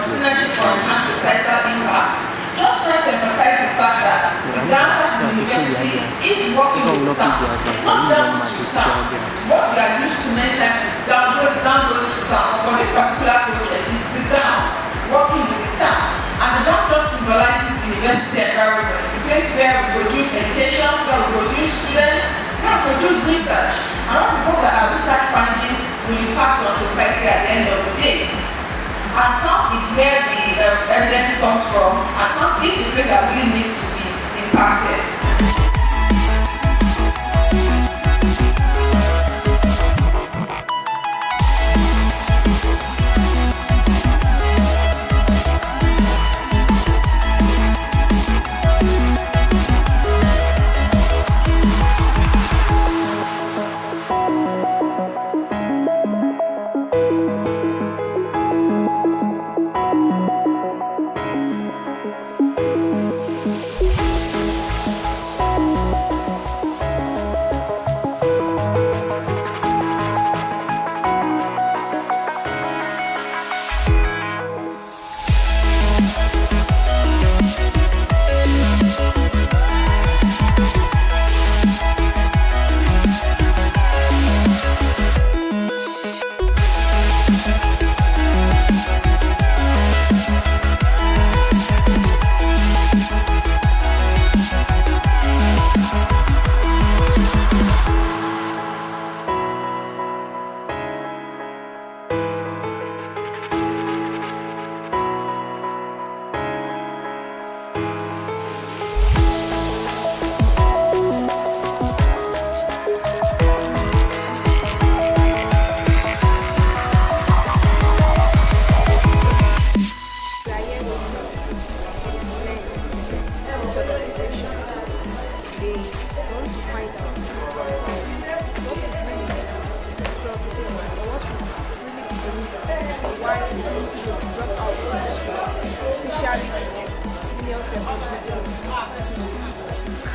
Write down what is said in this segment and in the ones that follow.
Synergy for enhanced societal impact, just trying to emphasize the fact that the campus university is working with town. It's not down to town. What we are used to many times is download to town. For this particular project, it's the town working with the town. And the town just symbolizes the university environment, the place where we produce education, where we produce students, where we produce research. And when we hope that our research findings will impact on society at the end of the day. And town is where the evidence comes from, and town is the place that really needs to be impacted.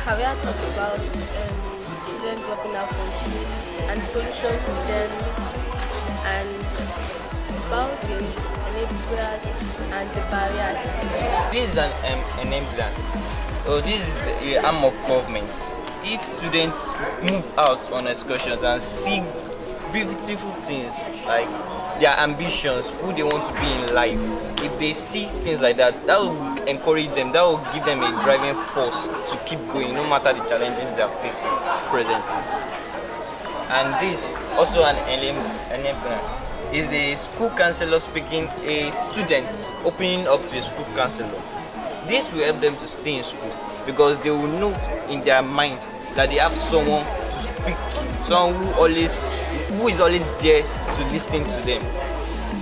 Have you talked about students dropping out from school and solutions to them, and about the enablers and the barriers? This is an enabler. So this is the arm of government. If students move out on excursions and see beautiful things like their ambitions, who they want to be in life, if they see things like that, that will encourage them, that will give them a driving force to keep going no matter the challenges they are facing presently. And this also an enabler is the school counselor speaking a student opening up to a school counselor. This will help them to stay in school because they will know in their mind that they have someone to speak to, someone who is always there to listen to them.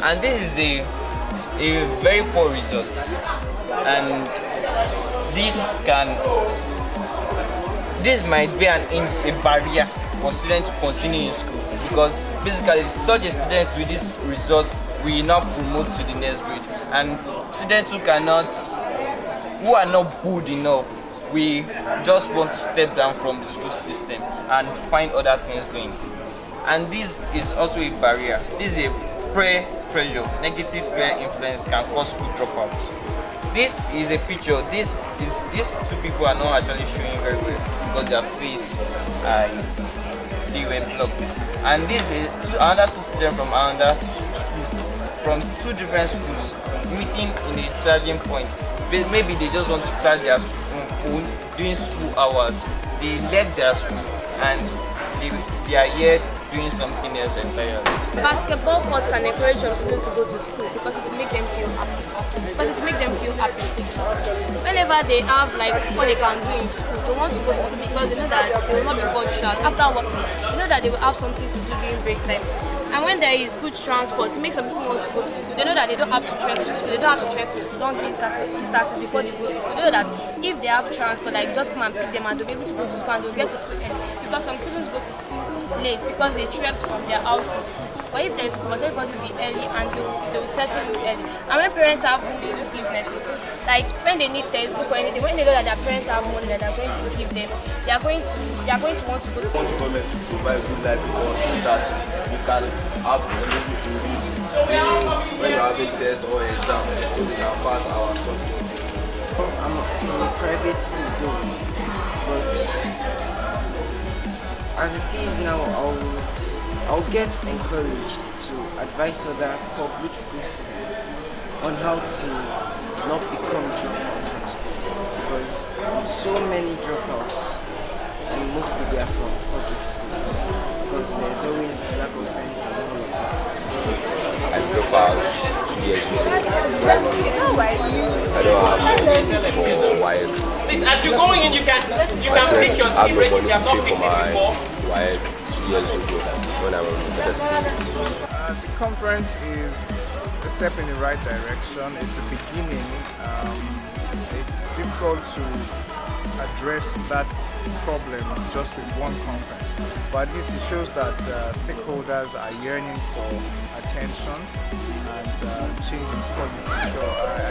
And this is a very poor result, and this might be a barrier for students to continue in school, because basically such a student with this result will not promote to the next grade, and students who are not good enough, we just want to step down from the school system and find other things doing. And this is also a barrier. This is a peer pressure. Negative peer influence can cause school dropouts. This is a picture. These two people are not actually showing very well because their face they were blocked. And this is another two students from another school, from two different schools, meeting in a charging point. Maybe they just want to charge their phone during school hours. They left their school and they are here doing something else entirely. Basketball courts can encourage your students to go to school because it will make them feel happy. Whenever they have like what they can do in school, they want to go to school because they know that they will not be bored short. After working, they know that they will have something to do during break time. And when there is good transport, it makes some people want to go to school. They know that they don't have to trek to school. They don't have to trek long distances before they go to school. They know that if they have transport, like just come and pick them and they'll be able to go to school and they'll get to school early. Because some students go to school late because they trekked from their house to school. But if there's school, everybody will be early and they will settle early. And when parents have business, like when they need textbook or anything, when they know that their parents have money that they're going to give them, they are going to want to go to school. Want government to provide good life for us so that we can have the ability to read when you have a test or exam, so we can pass our subject. I'm in a private school though, but as it is now, I'll get encouraged to advise other public school students on how to not become dropouts from school, because so many dropouts, and mostly they are from public schools, because there's always lack of friends and all of that. I dropped out 2 years ago. I don't have money for wife. Please, as you're going in, you can pick your seat if you have not picked it before. Wife 2 years ago when I was university. The conference is a step in the right direction. It's the beginning. It's difficult to address that problem just with one conference, but at least it shows that stakeholders are yearning for attention and change in policy. So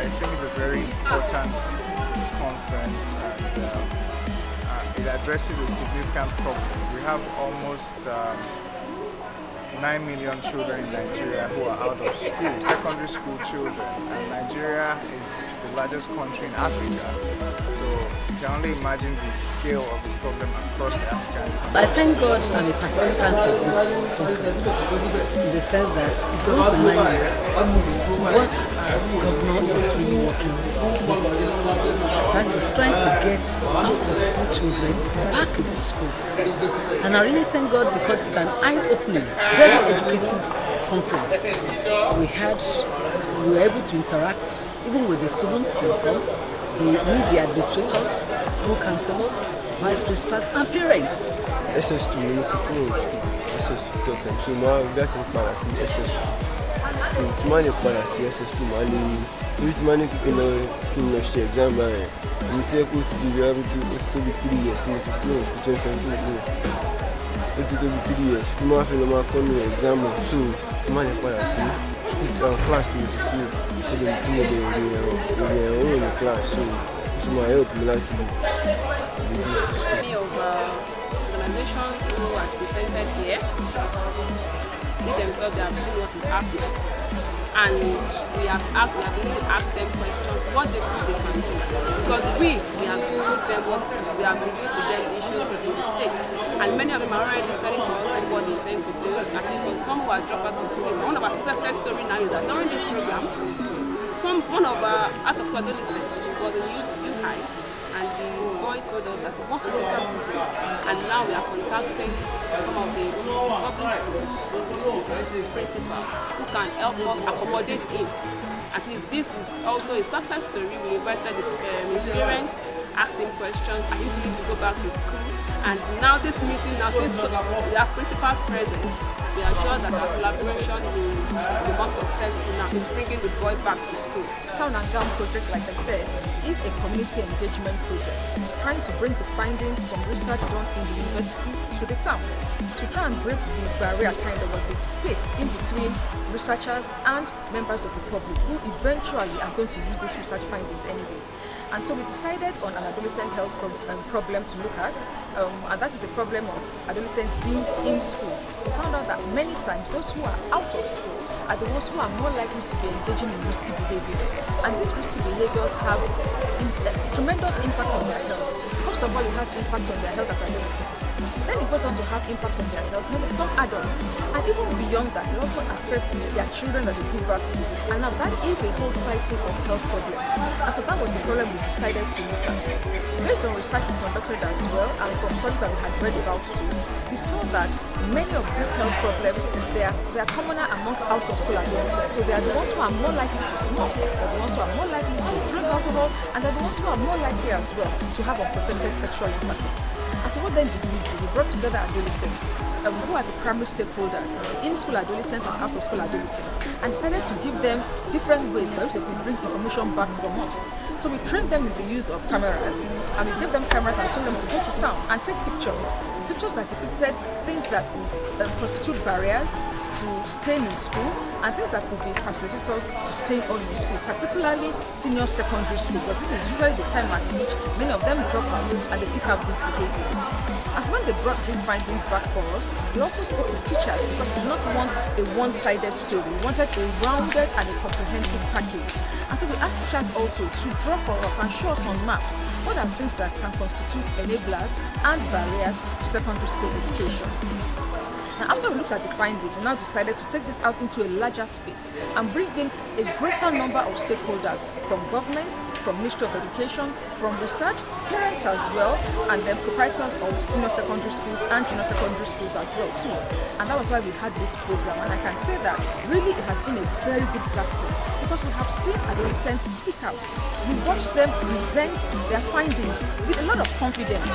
I think it's a very important conference, and it addresses a significant problem. We have almost 9 million children in Nigeria who are out of school, secondary school children, and Nigeria is the largest country in Africa. So you can only imagine the scale of the problem across the African continent. I thank God I'm a participant of this conference in the sense that it goes to remind me what our government is really working on. That is trying to get out of school children back into school. And I really thank God because it's an eye-opening, very educative conference. We were able to interact even with the students themselves, the administrators, school councillors, vice principals, and parents. SS2 multiple SS2 totem. So now we are going to see SS2. It's money for SS2 money. It's money to the exam. We say go to the able to be 3 years. Need to close to 2017. It will be 3 years. Tomorrow we come to exam. So it's money for school class to school. So the team they in the class. So it's my help me like to Many of organizations who are presented here, they themselves have seen what is happening, and we have really asked them questions what they think they can do, because we have told them what we have reviewed to them issues in the states, and many of them are already telling us what they intend to do. At least for some who are dropped out of school, one of our success story now is that during this program, one of our out-of-school adolescents was in UCI, and the boy told us that he wants to go back to school, and now we are contacting some of the public schools principals who can help us accommodate him. At least this is also a success story. We invited the parents, asked him questions, and he needs to go back to school. And now this meeting, since we have principals present, we are sure that our collaboration will be more successful now in bringing the boy back to school. Town and Gown project, like I said, is a community engagement project trying to bring the findings from research done in the university to the town to try and break the barrier, kind of the space in between researchers and members of the public who eventually are going to use these research findings anyway. And so we decided on an adolescent health problem to look at, and that is the problem of adolescents being in school. We found out that many times those who are out of school are the ones who are more likely to be engaging in risky behaviors. And these risky behaviors have tremendous impact on their health. First of all, it has impact on their health as adolescents. then it goes on to have impact on their health when they become adults. And even beyond that, it also affects their children that they give birth to. And now that is a whole cycle of health problems. And so that was the problem we decided to look at. Based on research we conducted as well, and from studies that we had read about too, we saw that many of these health problems, they are commoner among out-of-school adolescents. So they are the ones who are more likely to smoke, they're the ones who are more likely to drink alcohol, and they're the ones who are more likely as well to have unprotected sexual intercourse. And so what then did we do? We brought together adolescents who are the primary stakeholders, in-school adolescents and out-of-school adolescents, and decided to give them different ways by which they could bring information back from us. So we trained them in the use of cameras, and we gave them cameras and told them to go to town and take pictures that depicted things that would constitute barriers to staying in school and things that could be facilitators to staying on in school, particularly senior secondary school, because this is usually the time at which many of them drop out and they pick up these behaviors. As when they brought these findings back for us, we also spoke with teachers because we did not want a one-sided story. We wanted a rounded and a comprehensive package. And so we asked teachers also to draw for us and show us on maps what are things that can constitute enablers and barriers to secondary school education. Now, after we looked at the findings, we now decided to take this out into a larger space and bring in a greater number of stakeholders from government, from Ministry of Education, from research, parents as well, and then proprietors of senior secondary schools and junior secondary schools as well too. And that was why we had this program. And I can say that really it has been a very good platform because we have seen adolescents speak out. We watched them present their findings with a lot of confidence.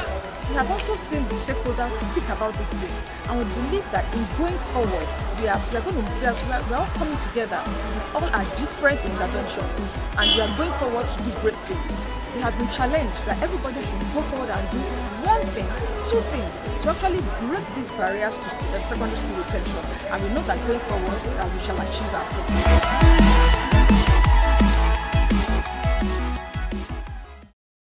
We have also seen the stakeholders speak about these things, and we believe that in going forward, we are all coming together with all our different interventions, and we are going forward to do great things. We have been challenged that everybody should go forward and do one thing, two things, to actually break these barriers to secondary school retention, and we know that going forward, we shall achieve our goals.